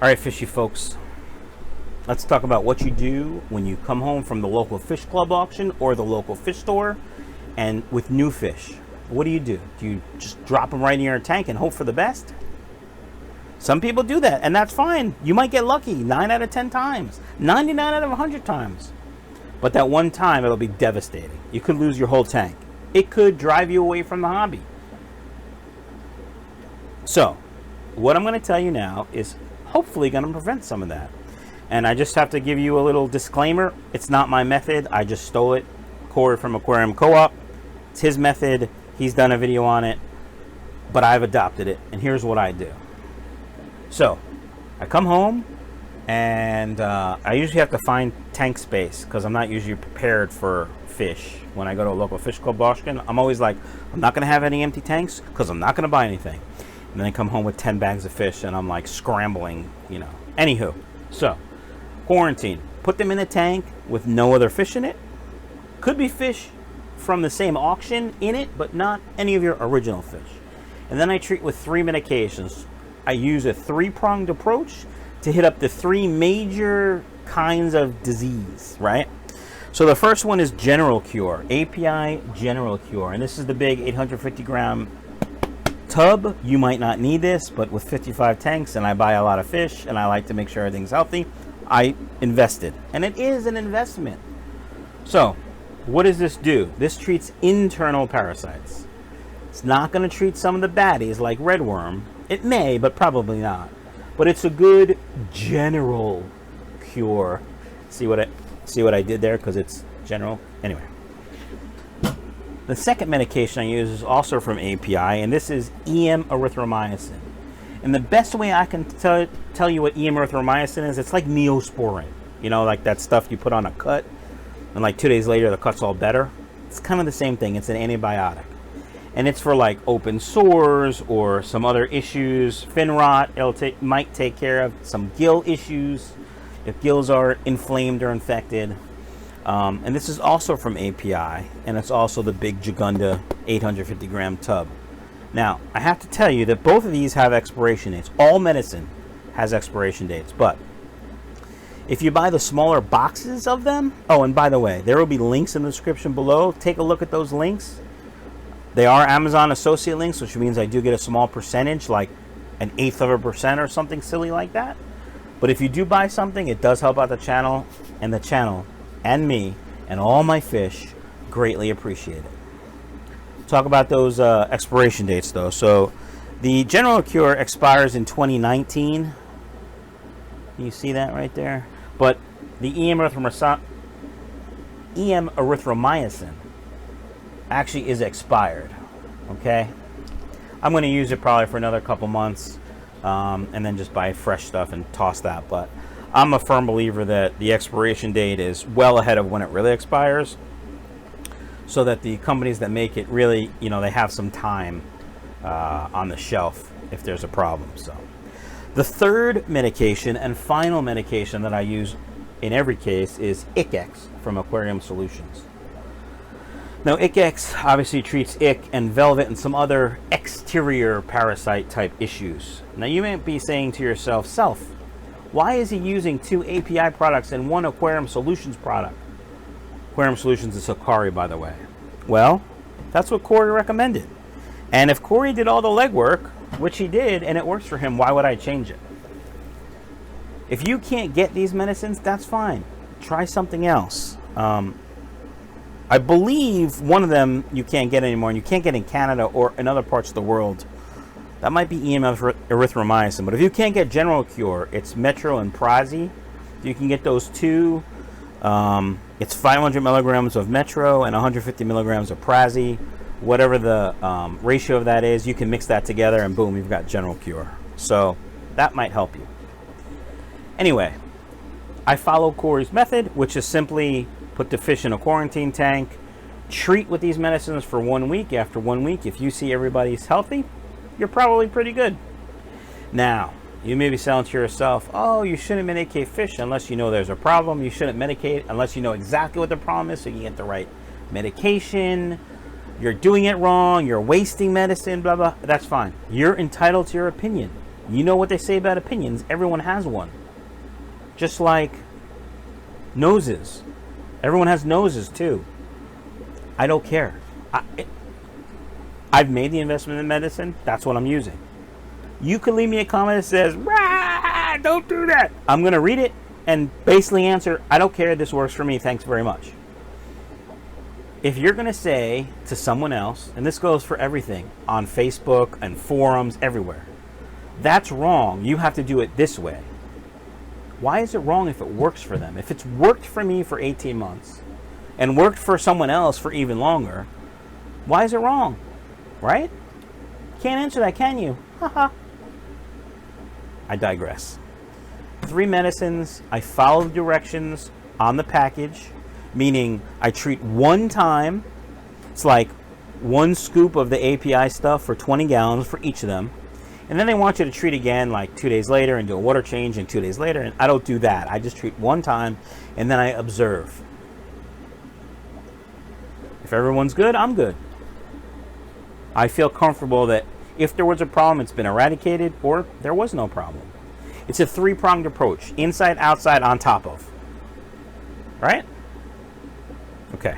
All right, fishy folks, let's talk about what you do when you come home from the local fish club auction or the local fish store and with new fish. What do? Do you just drop them right in your tank and hope for the best? Some people do that, and that's fine. You might get lucky 9 out of 10 times, 99 out of 100 times. But that one time, it'll be devastating. You could lose your whole tank. It could drive you away from the hobby. So, what I'm going to tell you now is hopefully going to prevent some of that. And I just have to give you a little disclaimer. It's not my method. I just stole it. Corey from Aquarium Co-op. It's his method. He's done a video on it. But I've adopted it. And here's what I do. So, I come home and I usually have to find tank space because I'm not usually prepared for fish. When I go to a local fish club auction, I'm always like, I'm not going to have any empty tanks because I'm not going to buy anything. And then I come home with 10 bags of fish and I'm like scrambling, you know. Anywho, so quarantine. Put them in a tank with no other fish in it. Could be fish from the same auction in it, but not any of your original fish. And then I treat with 3 medications. I use a 3-pronged approach to hit up the 3 major kinds of disease, right? So the first one is General Cure, API General Cure. And this is the big 850 gram tub. You might not need this, but with 55 tanks and I buy a lot of fish and I like to make sure everything's healthy, I invested. And it is an investment. So what does this do? This treats internal parasites. It's not going to treat some of the baddies like redworm. It may, but probably not. But it's a good general cure. See what I did there? Because it's general. Anyway. The second medication I use is also from API, and this is EM Erythromycin. And the best way I can tell you what EM Erythromycin is, it's like Neosporin. You know, like that stuff you put on a cut, and like 2 days later the cut's all better. It's kind of the same thing. It's an antibiotic. And it's for like open sores or some other issues, fin rot. Might take care of some gill issues if gills are inflamed or infected. And this is also from API, and it's also the big Jagunda 850 gram tub. Now, I have to tell you that both of these have expiration dates. All medicine has expiration dates, but if you buy the smaller boxes of them, oh, and by the way, there will be links in the description below. Take a look at those links. They are Amazon associate links, which means I do get a small percentage, like 1/8% or something silly like that. But if you do buy something, it does help out the channel and me and all my fish. Greatly appreciate it. Talk about those expiration dates though. So the General Cure expires in 2019. You see that right there? But the EM Erythromycin actually is expired. Okay, I'm going to use it probably for another couple months and then just buy fresh stuff and toss that. But I'm a firm believer that the expiration date is well ahead of when it really expires, so that the companies that make it really, you know, they have some time on the shelf if there's a problem. So the third medication and final medication that I use in every case is Ick-X from Aquarium Solutions. Now, Ick-X obviously treats ick and velvet and some other exterior parasite type issues. Now, you may be saying to yourself, why is he using 2 API products and 1 Aquarium Solutions product? Aquarium Solutions is Hikari, by the way. Well, that's what Corey recommended. And if Corey did all the legwork, which he did, and it works for him, why would I change it? If you can't get these medicines, that's fine. Try something else. I believe one of them you can't get anymore, and you can't get in Canada or in other parts of the world. That might be EM Erythromycin. But if you can't get General Cure, it's Metro and Prazi. You can get those 2. It's 500 milligrams of Metro and 150 milligrams of Prazi. Whatever the ratio of that is, you can mix that together and boom, you've got General Cure. So that might help you. Anyway, I follow Corey's method, which is simply put the fish in a quarantine tank, treat with these medicines for 1 week. After 1 week, if you see everybody's healthy, you're probably pretty good. Now, you may be saying to yourself, oh, you shouldn't medicate fish unless you know there's a problem. You shouldn't medicate unless you know exactly what the problem is so you get the right medication. You're doing it wrong. You're wasting medicine, blah, blah. That's fine. You're entitled to your opinion. You know what they say about opinions. Everyone has one. Just like noses. Everyone has noses too. I don't care. I've made the investment in medicine. That's what I'm using. You can leave me a comment that says, "Rah, don't do that." I'm going to read it and basically answer, I don't care. This works for me. Thanks very much. If you're going to say to someone else, and this goes for everything on Facebook and forums everywhere, that's wrong. You have to do it this way. Why is it wrong if it works for them? If it's worked for me for 18 months and worked for someone else for even longer, why is it wrong? Right? Can't answer that, can you? Haha. I digress. 3 medicines. I follow the directions on the package, meaning I treat one time. It's like 1 scoop of the API stuff for 20 gallons for each of them. And then they want you to treat again like 2 days later and do a water change and 2 days later. And I don't do that. I just treat one time and then I observe. If everyone's good, I'm good. I feel comfortable that if there was a problem, it's been eradicated, or there was no problem. It's a 3-pronged approach. Inside, outside, on top of. Right? Okay.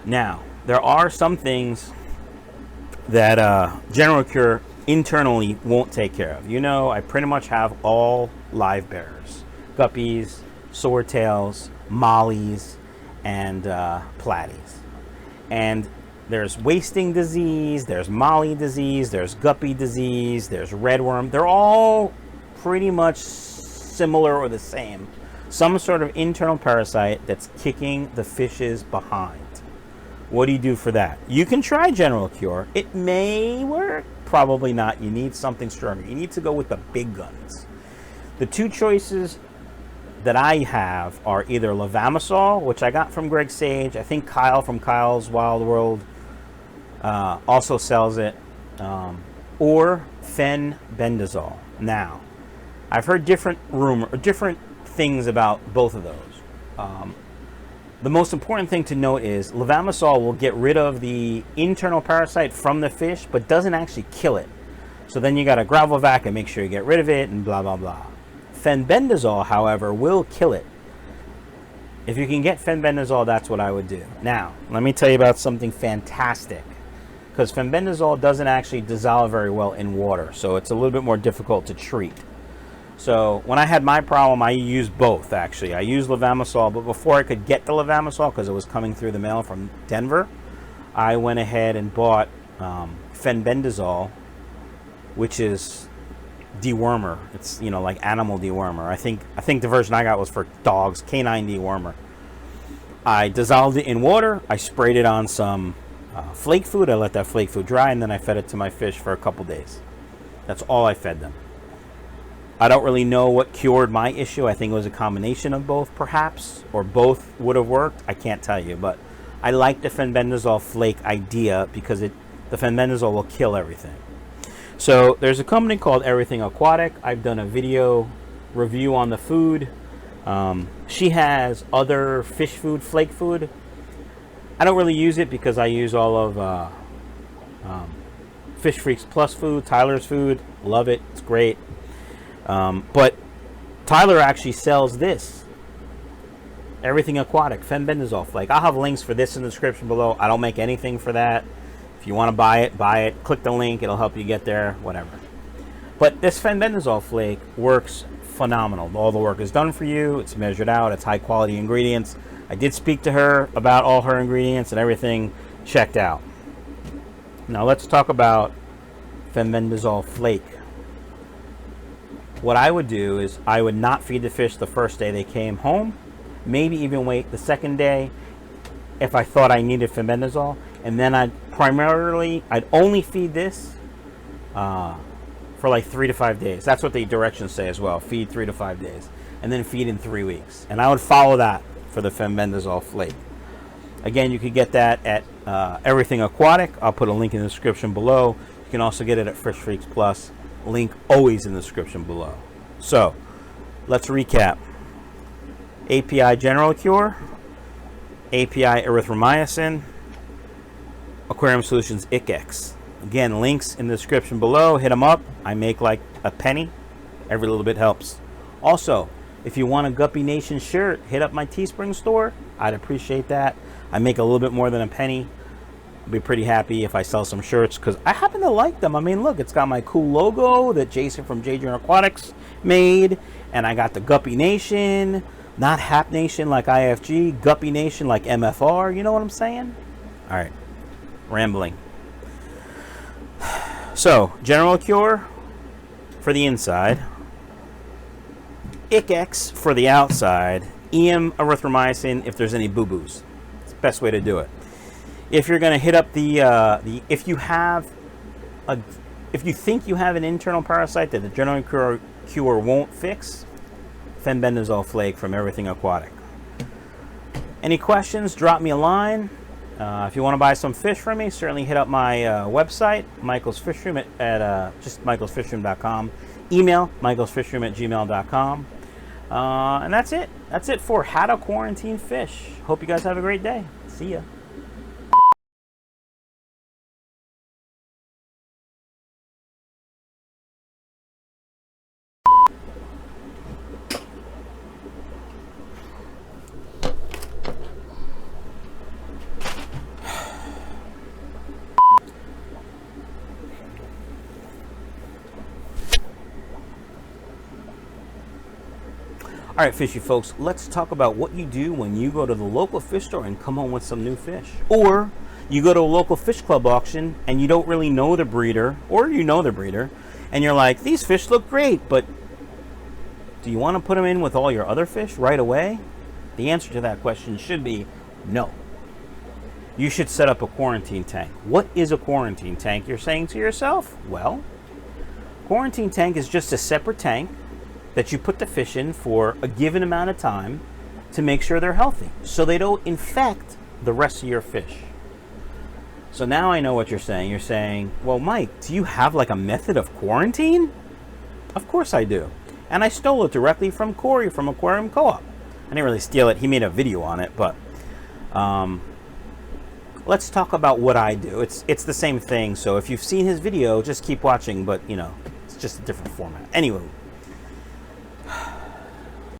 Now, there are some things that General Cure internally won't take care of. You know, I pretty much have all live bearers. Guppies, swordtails, mollies, and platies. And there's wasting disease, there's molly disease, there's guppy disease, there's redworm. They're all pretty much similar or the same. Some sort of internal parasite that's kicking the fishes behind. What do you do for that? You can try General Cure. It may work, probably not. You need something stronger. You need to go with the big guns. The 2 choices that I have are either levamisole, which I got from Greg Sage. I think Kyle from Kyle's Wild World also sells it, or fenbendazole. Now, I've heard different things about both of those. The most important thing to note is levamisole will get rid of the internal parasite from the fish, but doesn't actually kill it. So then you got to gravel vac and make sure you get rid of it and blah, blah, blah. Fenbendazole, however, will kill it. If you can get fenbendazole, that's what I would do. Now, let me tell you about something fantastic. Because fenbendazole doesn't actually dissolve very well in water, so it's a little bit more difficult to treat. So when I had my problem, I used both, actually. I used levamisole, but before I could get the levamisole, because it was coming through the mail from Denver, I went ahead and bought fenbendazole, which is dewormer. It's, you know, like animal dewormer. I think the version I got was for dogs, canine dewormer. I dissolved it in water. I sprayed it on some flake food. I let that flake food dry, and then I fed it to my fish for a couple days. That's all I fed them. I don't really know what cured my issue. I think it was a combination of both, perhaps, or both would have worked. I can't tell you, but I like the fenbendazole flake idea because the fenbendazole will kill everything. So there's a company called Everything Aquatic. I've done a video review on the food. She has other fish food, flake food. I don't really use it because I use all of Fish Freaks Plus food, Tyler's food. Love it. It's great. But Tyler actually sells this. Everything Aquatic, fenbendazole flake. I'll have links for this in the description below. I don't make anything for that. If you want to buy it, buy it. Click the link. It'll help you get there, whatever. But this fenbendazole flake works phenomenal. All the work is done for you. It's measured out. It's high quality ingredients. I did speak to her about all her ingredients and everything checked out. Now let's talk about fenbendazole flake. What I would do is I would not feed the fish the first day they came home. Maybe even wait the second day if I thought I needed fenbendazole. And then I'd only feed this for like 3 to 5 days. That's what the directions say as well. Feed 3 to 5 days. And then feed in 3 weeks. And I would follow that for the fenbendazole flake. Again, you could get that at Everything Aquatic. I'll put a link in the description below. You can also get it at Fish Freaks Plus. Link always in the description below. So, let's recap. API General Cure, API Erythromycin, Aquarium Solutions ICX. Again, links in the description below. Hit them up. I make like a penny. Every little bit helps. Also, if you want a Guppy Nation shirt, hit up my Teespring store. I'd appreciate that. I make a little bit more than a penny. I'll be pretty happy if I sell some shirts because I happen to like them. I mean, look, it's got my cool logo that Jason from JJ Aquatics made. And I got the Guppy Nation, not Hap Nation like IFG, Guppy Nation like MFR. You know what I'm saying? All right, rambling. So, general cure for the inside, ICX for the outside, EM Erythromycin if there's any boo-boos. It's the best way to do it. If you're going to hit up if you think you have an internal parasite that the general cure won't fix, fenbendazole flake from Everything Aquatic. Any questions, drop me a line. If you want to buy some fish from me, certainly hit up my website, Michael's Fish Room at just michaelsfishroom.com. Email michaelsfishroom@gmail.com. And that's it. That's it for how to quarantine fish. Hope you guys have a great day. See ya. All right, fishy folks, let's talk about what you do when you go to the local fish store and come home with some new fish. Or you go to a local fish club auction and you don't really know the breeder, or you know the breeder, and you're like, these fish look great, but do you want to put them in with all your other fish right away? The answer to that question should be no. You should set up a quarantine tank. What is a quarantine tank, you're saying to yourself? Well, quarantine tank is just a separate tank that you put the fish in for a given amount of time to make sure they're healthy, so they don't infect the rest of your fish. So now I know what you're saying. You're saying, well, Mike, do you have like a method of quarantine? Of course I do. And I stole it directly from Corey from Aquarium Co-op. I didn't really steal it. He made a video on it, but let's talk about what I do. It's the same thing. So if you've seen his video, just keep watching, but you know, it's just a different format. Anyway,